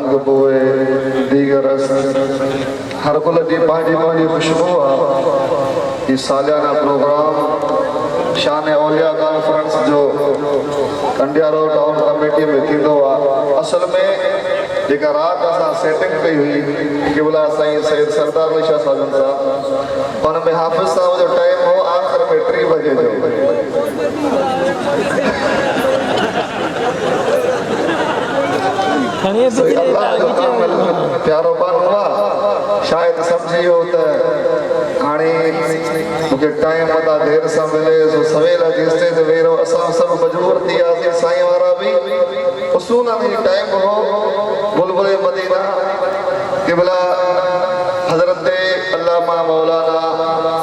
भांग बोए दीगर हर कुल जी पंहिंजी पंहिंजी खुशबू आहे। ये सालियाना प्रोग्राम शान औलिया कॉन्फ्रेंस जो कंडियारो टाउन कमेटी में थींदो आहे। असल में जेका रात असां सेटिंग कई हुई क़िबला साईं सैयद सरदार अली शाह साहब साहब हुन में हाफ़िज़ साहब जो टाइम हो आख़िर में 3 बजे जो अल्लाह जो काम प्यारो बन हुआ शायद समझी हो तो हाणे मुझे टाइम अदा देर से मिले सो सवेल अची स्टेज वेरो असां सब मजबूर थी वियासीं। साईं वारा भी उसूल में टाइम हो बुलबुल मदीना क़िबला हजरत अल्लामा मौलाना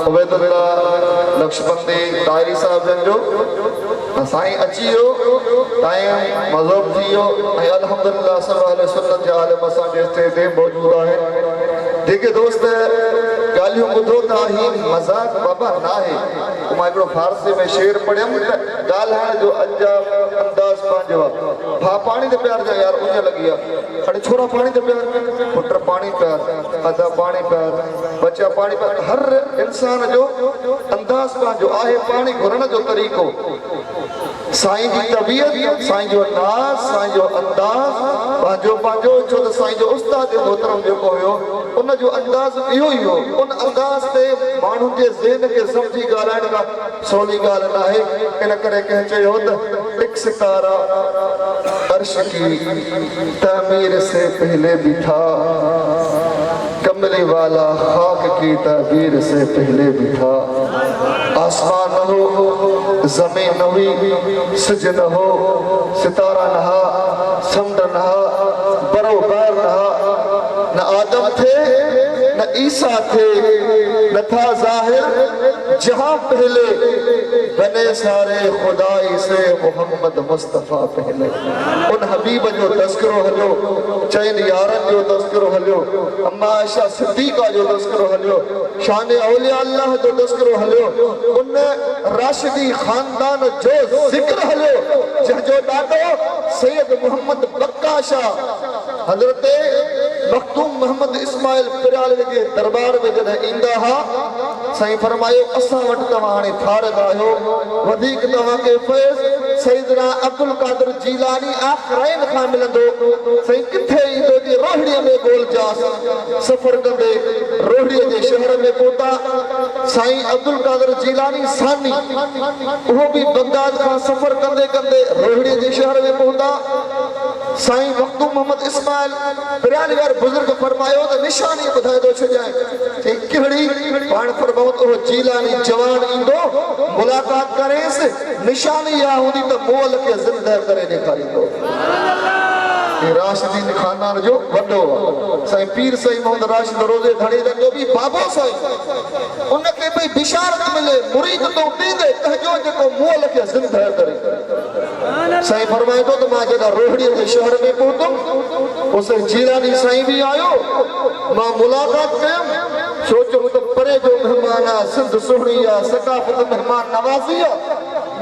उबैदुल्लाह नक्शबंदी ताहिरी साहब जन जो साईं अची वियो टाइम मज़हब थी वियो ऐं अल्हम्दुलिल्लाह सब अहले सुन्नत जा आलिम असांजे स्टेज ते मौजूद आहिनि। जेके दोस्त ॻाल्हियूं ॿुधो था ही मज़ाक बाबा न आहे। मां हिकिड़ो फारसी में शेर पढ़ियमि त ॻाल्हाइण जो अंदाज़ पंहिंजो आहे। भाउ पाणी ते प्यार जा यार उञ लॻी आहे अड़े छोरा पाणी ते प्यार पुट पाणी प्यार अदा पाणी प्यार बच्चा पाणी प्यार। हर इंसान जो अंदाज़ पंहिंजो आहे। पाणी घुरण जो तरीक़ो साईं जी तबीयत साईं जो नाज़ साईं जो अंदाज़ पंहिंजो पंहिंजो छो त साईं जो उस्ताद मोहतरम जेको हुयो उन जो अंदाज़ इहो ई हो। उन अंदाज़ ते माण्हुनि जे ज़हन खे सम्झी ॻाल्हाइण का सवली ॻाल्हि न आहे। इन करे कंहिं चयो त एक सितारा अर्श की तामीर से पहले भी था कमरे वाला खाक की ताबीर से पहले भी था। आसमान न हो जमीन न हुई सिज न हो सितारा नहा समुंड नहा बरोबर नहा न आदम थे न ईसा थे न था जाहिर जहां पहले बने सारे खुदाई से मोहम्मद मुस्तफ़ा पहले। उन हबीब जो तस्करो हलियो चैन यारन जो तस्करो हलियो अम्मा आयशा सिद्दीका जो तस्करो हलियो शान औलिया अल्लाह जो तस्करो हलियो उन राशिदी खानदान जो जिक्र हलियो जंहिंजो ॾाॾो सैयद मोहम्मद बक्काशा हज़रत मखदूम मोहम्मद इस्माइल पिरालवी जे दरबार में जॾहिं ईंदा हा साईं फरमायो असां वटि तव्हां हाणे फारग आहियो वधीक तव्हांखे फैज़ सैयदना अब्दुल कादिर जीलानी आखिरैन खां मिलंदो। साईं किथे ईंदो जी रोहड़ीअ में गोल जास सफ़र कंदे रोहड़ीअ जे शहर में पहुता साईं अब्दुल कादिर जीलानी सानी उहो भी बगदाद खां सफ़र कंदे कंदे रोहड़ीअ जे शहर में पहुता। साईं मखदूम मोहम्मद इस्माइल पिराली वार बुजुर्ग फरमायो त निशानी ॿुधाए थो छॾियां कहिड़ी पाण फरमायो तो जीलानी जवान ईंदो मुलाकात करेसि निशानी इहा हूंदी त मोल खे ज़िंदा करे ॾेखारींदो। राशिदीन खानदान जो वॾो साईं पीर साईं मोहम्मद राशिद रोज़े धणी जो भी बाबो साईं उनखे भई बिशारत मिले मुरीद तो ॾींदे तंहिंजो जेको मोल खे ज़िंदा करे। साईं फरमाए थो त मां जॾहिं रोहड़ीअ जे शहर में पहुतुमि उस जीलानी साईं भी आयो मां मुलाकात कयमि सोचो त परे जो मेहमान आहे सिंध सुहिणी आहे सकाफ़त मेहमान नवाज़ी आहे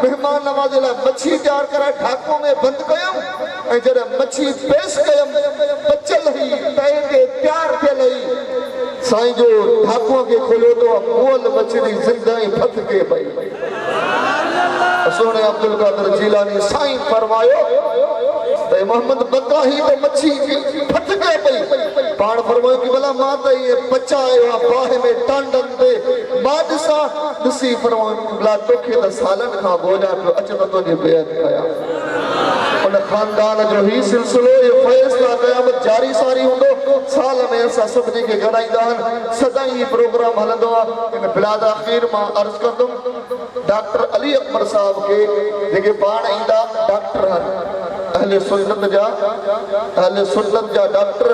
मेहमान नवाज़े लाइ मच्छी तैयार कराए ढाको में बंदि कयमि ऐं जॾहिं मच्छी पेश कयमि बचल हुई तए ते तैयार थियल हुई साईं जो ढाको खे खोलियो तो मोल मछली ज़िंदा ई फटके पई। सोने अब्दुल कादिर जीलानी साईं फरमायो ते मोहम्मद बक्का ही तो मच्छी फटके पई पाण फरमायो कि भला मां त ये पचायो बाह में टांडन ते मां ॾिसी फरमायो भला तोखे त सालन खां गोजा पियो अच त तुंहिंजी बेअत कया। उन खानदान जो ही सिलसिलो ये फैसला क़यामत जारी सारी हूंदो साल में असां सभिनी खे गॾाईंदा आहिनि सदाईं ही प्रोग्राम हलंदो आहे। इन बिलाद आख़िर मां अर्ज़ कंदुमि डॉक्टर अली अकबर साहब के जेके पाण ईंदा डॉक्टर अहले सुन्नत जा डॉक्टर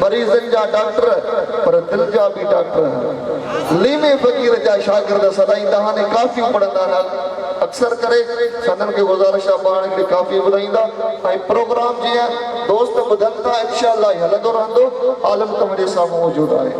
मरीज़न जा डॉक्टर पर दिल जा भी डॉक्टर लीमे फ़कीर जा शागिर्द सदाईंदा आहिनि काफ़ी पढ़ंदा आहिनि अक्सर करे सदन के गुज़ारिश आहे पाण खे काफ़ी ॿुधाईंदा ऐं प्रोग्राम जीअं दोस्त ॿुधनि था इंशाअल्लाह हलंदो रहंदो आलम तव्हांजे साम्हूं मौजूदु आहे।